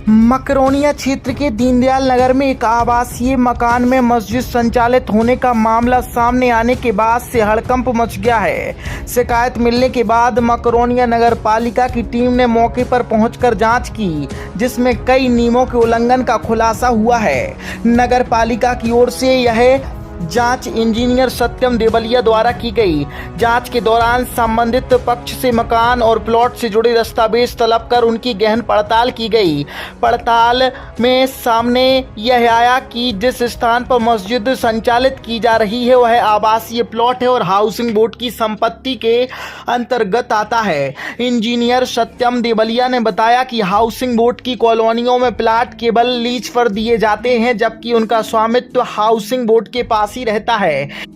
मकरोनिया क्षेत्र के दीनदयाल नगर में एक आवासीय मकान में मस्जिद संचालित होने का मामला सामने आने के बाद से हड़कंप मच गया है। शिकायत मिलने के बाद मकरोनिया नगर पालिका की टीम ने मौके पर पहुंचकर जांच की, जिसमें कई नियमों के उल्लंघन का खुलासा हुआ है। नगर पालिका की ओर से यह जांच इंजीनियर सत्यम देवलिया द्वारा की गई। जांच के दौरान संबंधित पक्ष से मकान और प्लॉट से जुड़े दस्तावेज तलब कर उनकी गहन पड़ताल की गई। पड़ताल में सामने यह आया कि जिस स्थान पर मस्जिद संचालित की जा रही है वह आवासीय प्लॉट है और हाउसिंग बोर्ड की संपत्ति के अंतर्गत आता है। इंजीनियर सत्यम देवलिया ने बताया कि हाउसिंग बोर्ड की कॉलोनियों में प्लाट केवल लीज पर दिए जाते हैं, जबकि उनका स्वामित्व हाउसिंग बोर्ड के पास ही रहता है।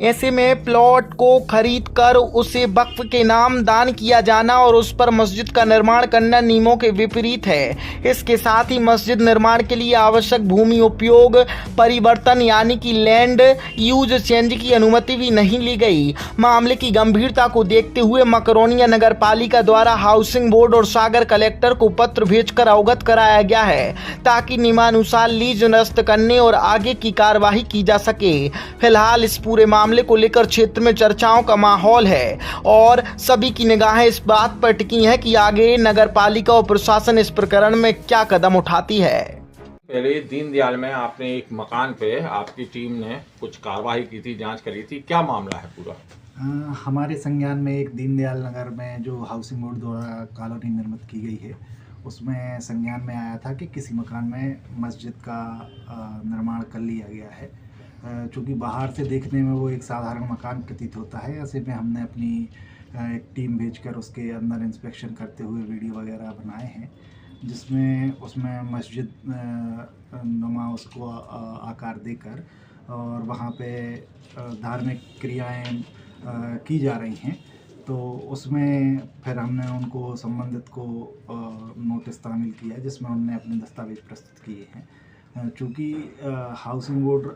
ऐसे में प्लॉट को खरीद कर उसे वक्फ के नाम दान किया जाना और उस पर मस्जिद का निर्माण करना नियमों के विपरीत है। इसके साथ ही मस्जिद निर्माण के लिए आवश्यक भूमि उपयोग परिवर्तन यानी कि लैंड यूज चेंज की अनुमति भी नहीं ली गई। मामले की गंभीरता को देखते हुए मकरोनिया नगर पालिका द्वारा हाउसिंग बोर्ड और सागर कलेक्टर को पत्र भेजकर अवगत कराया गया है, ताकि नियमानुसार लीज नष्ट करने और आगे की कार्यवाही की जा सके। फिलहाल इस पूरे मामले को लेकर क्षेत्र में चर्चाओं का माहौल है और सभी की निगाहें इस बात पर टिकी हैं कि आगे नगर पालिका और प्रशासन इस प्रकरण में क्या कदम उठाती है। पहले दीनदयाल में आपने एक मकान पे आपकी टीम ने कुछ कार्रवाई की थी, जांच करी थी, क्या मामला है पूरा? हमारे संज्ञान में एक दीनदयाल नगर में जो हाउसिंग बोर्ड द्वारा कॉलोनी निर्मित की गई है, उसमें संज्ञान में आया था कि किसी मकान में मस्जिद का निर्माण कर लिया गया है। चूँकि बाहर से देखने में वो एक साधारण मकान प्रतीत होता है, ऐसे में हमने अपनी एक टीम भेजकर उसके अंदर इंस्पेक्शन करते हुए वीडियो वगैरह बनाए हैं, जिसमें उसमें मस्जिद नुमा उसको आकार देकर और वहाँ पे धार्मिक क्रियाएं की जा रही हैं। तो उसमें फिर हमने उनको संबंधित को नोटिस तामील किया, जिसमें उन्होंने अपने दस्तावेज प्रस्तुत किए हैं। चूँकि हाउसिंग बोर्ड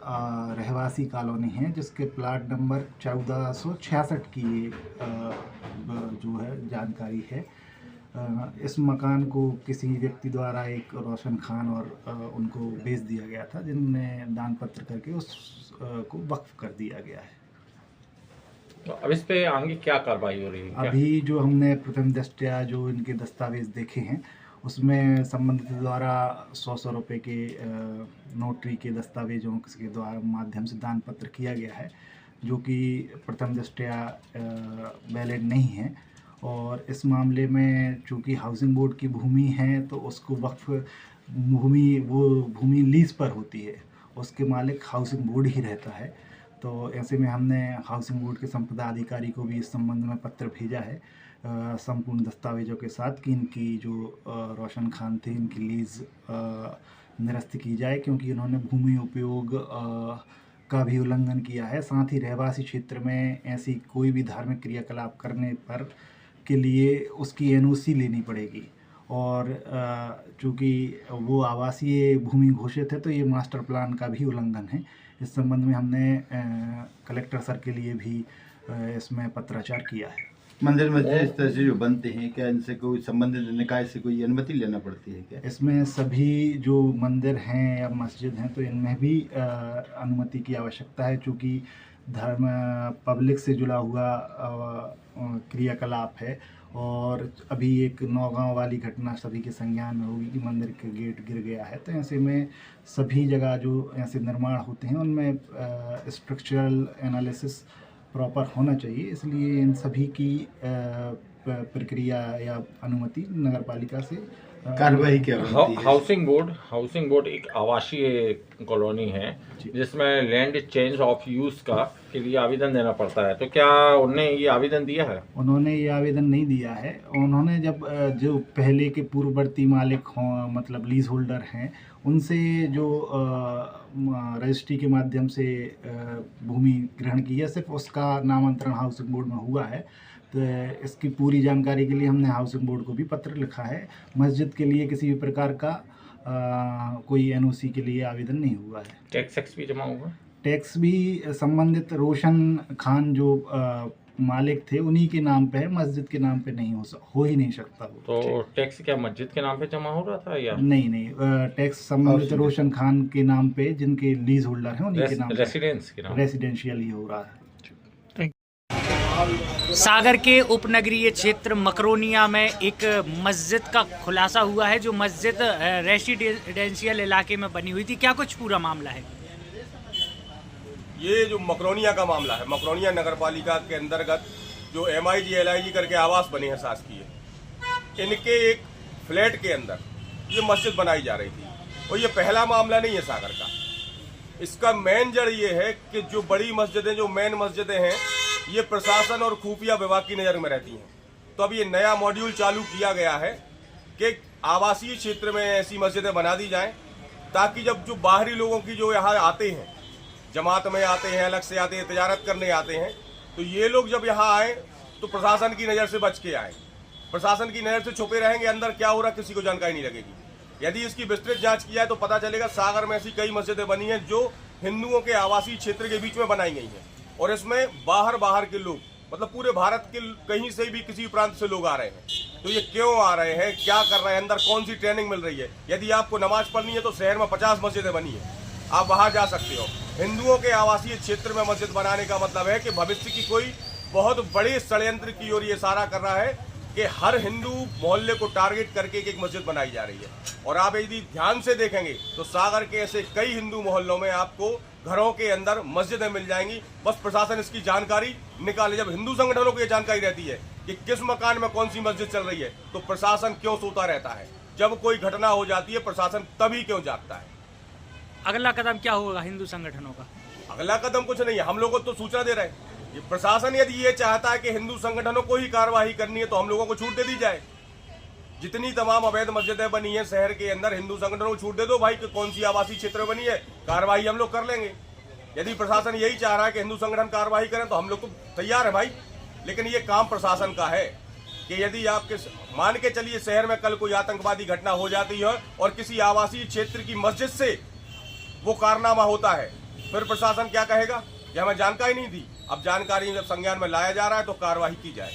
रहवासी कॉलोनी है, जिसके प्लाट नंबर 1466 की जो है जानकारी है। इस मकान को किसी व्यक्ति द्वारा एक रोशन खान और उनको बेच दिया गया था, जिनने दान पत्र करके उस को वक्फ कर दिया गया है। तो अब इस पे आगे क्या कार्रवाई हो रही है? अभी जो हमने प्रथम दृष्टया जो इनके दस्तावेज देखे हैं, उसमें संबंधित द्वारा 100 रुपये के नोटरी के दस्तावेजों के द्वारा माध्यम से दान पत्र किया गया है, जो कि प्रथम दृष्टया वैलिड नहीं है। और इस मामले में चूँकि हाउसिंग बोर्ड की भूमि है, तो उसको वक्फ भूमि लीज पर होती है, उसके मालिक हाउसिंग बोर्ड ही रहता है। तो ऐसे में हमने हाउसिंग बोर्ड के संपदा अधिकारी को भी इस संबंध में पत्र भेजा है संपूर्ण दस्तावेजों के साथ कि इनकी जो रोशन खान थे, इनकी लीज निरस्त की जाए, क्योंकि इन्होंने भूमि उपयोग का भी उल्लंघन किया है। साथ ही रहवासी क्षेत्र में ऐसी कोई भी धार्मिक क्रियाकलाप करने पर के लिए उसकी एनओसी लेनी पड़ेगी, और चूँकि वो आवासीय भूमि घोषित है, तो ये मास्टर प्लान का भी उल्लंघन है। इस संबंध में हमने कलेक्टर सर के लिए भी इसमें पत्राचार किया है। मंदिर मस्जिद इस तरह से जो बनते हैं, क्या इनसे कोई संबंधित निकाय से कोई अनुमति लेना पड़ती है क्या? इसमें सभी जो मंदिर हैं या मस्जिद हैं, तो इनमें भी अनुमति की आवश्यकता है, चूँकि धर्म पब्लिक से जुड़ा हुआ क्रियाकलाप है। और अभी एक नौगांव वाली घटना सभी के संज्ञान में होगी कि मंदिर का गेट गिर गया है। तो ऐसे में सभी जगह जो ऐसे निर्माण होते हैं, उनमें स्ट्रक्चरल एनालिसिस प्रॉपर होना चाहिए, इसलिए इन सभी की प्रक्रिया या अनुमति नगर पालिका से कार्रवाई क्या होती है? हाउसिंग बोर्ड एक आवासीय कॉलोनी है, जिसमें लैंड चेंज ऑफ यूज का के लिए आवेदन देना पड़ता है। तो क्या उन्होंने ये आवेदन दिया है? उन्होंने ये आवेदन नहीं दिया है। उन्होंने जब जो पहले के पूर्ववर्ती मालिक हों, मतलब लीज होल्डर हैं, उनसे जो रजिस्ट्री के माध्यम से भूमि ग्रहण की है, सिर्फ उसका नामांतरण हाउसिंग बोर्ड में हुआ है। तो इसकी पूरी जानकारी के लिए हमने हाउसिंग बोर्ड को भी पत्र लिखा है। मस्जिद के लिए किसी भी प्रकार का कोई एनओसी के लिए आवेदन नहीं हुआ है। टैक्स भी जमा होगा? टैक्स भी संबंधित रोशन खान जो मालिक थे उन्हीं के नाम पे है, मस्जिद के नाम पे नहीं हो ही नहीं सकता वो। तो टैक्स क्या मस्जिद के नाम पे जमा हो रहा था या नहीं, टैक्स संबंधित रोशन खान के नाम पे, जिनके लीज होल्डर हैं उन्हीं के नाम पे, रेसिडेंस के नाम? रेसिडेंशियल ही हो रहा है। सागर के उपनगरीय क्षेत्र मकरोनिया में एक मस्जिद का खुलासा हुआ है, जो मस्जिद रेसिडेंशियल इलाके में बनी हुई थी। क्या कुछ पूरा मामला है? ये जो मकरोनिया का मामला है, मकरोनिया नगरपालिका के अंतर्गत जो MIG LIG करके आवास बने हैं शासकीय, इनके एक फ्लैट के अंदर ये मस्जिद बनाई जा रही थी। और ये पहला मामला नहीं है सागर का। इसका मेन जड़ ये है कि जो बड़ी मस्जिदें, जो मेन मस्जिदें हैं, ये प्रशासन और खुफिया विभाग की नज़र में रहती हैं। तो अब ये नया मॉड्यूल चालू किया गया है कि आवासीय क्षेत्र में ऐसी मस्जिदें बना दी जाएं, ताकि जब जो बाहरी लोगों की जो यहाँ आते हैं, जमात में आते हैं, अलग से आते हैं, तिजारत करने आते हैं, तो ये लोग जब यहाँ आए तो प्रशासन की नज़र से बच के आए। प्रशासन की नज़र से छुपे रहेंगे, अंदर क्या हो रहा किसी को जानकारी नहीं लगेगी। यदि इसकी विस्तृत जांच की जाए तो पता चलेगा सागर में ऐसी कई मस्जिदें बनी हैं जो हिंदुओं के आवासीय क्षेत्र के बीच में बनाई गई हैं, और इसमें बाहर के लोग, मतलब पूरे भारत के कहीं से भी किसी प्रांत से लोग आ रहे हैं। तो ये क्यों आ रहे हैं, क्या कर रहे हैं, अंदर कौन सी ट्रेनिंग मिल रही है? यदि आपको नमाज पढ़नी है तो शहर में 50 मस्जिदें बनी है, आप वहां जा सकते हो। हिंदुओं के आवासीय क्षेत्र में मस्जिद बनाने का मतलब है कि भविष्य की कोई बहुत बड़े षड्यंत्र की ओर ये इशारा कर रहा है कि हर हिंदू मोहल्ले को टारगेट करके एक मस्जिद बनाई जा रही है। और आप यदि ध्यान से देखेंगे तो सागर के ऐसे कई हिंदू मोहल्लों में आपको घरों के अंदर मस्जिदें मिल जाएंगी। बस प्रशासन इसकी जानकारी निकाले। जब हिंदू संगठनों को ये जानकारी रहती है कि किस मकान में कौन सी मस्जिद चल रही है, तो प्रशासन क्यों सोता रहता है? जब कोई घटना हो जाती है प्रशासन तभी क्यों जागता है? अगला कदम क्या होगा हिंदू संगठनों का? अगला कदम कुछ नहीं है, हम लोगों को तो सूचना दे रहे हैं। ये प्रशासन यदि ये चाहता है कि हिंदू संगठनों को ही कार्रवाई करनी है तो हम लोगों को छूट दे दी जाए। जितनी तमाम अवैध मस्जिदें बनी है शहर के अंदर, हिंदू संगठनों को छूट दे दो भाई कि कौन सी आवासीय क्षेत्र में बनी है, कार्रवाई हम लोग कर लेंगे। यदि प्रशासन यही चाह रहा है कि हिंदू संगठन कार्रवाई करें तो हम लोग तो तैयार है भाई। लेकिन ये काम प्रशासन का है कि यदि आपके मान के चलिए शहर में कल कोई आतंकवादी घटना हो जाती है और किसी आवासीय क्षेत्र की मस्जिद से वो कारनामा होता है, फिर प्रशासन क्या कहेगा कि हमें जानकारी नहीं दी। अब जानकारी जब संज्ञान में लाया जा रहा है तो कार्रवाई की जाए।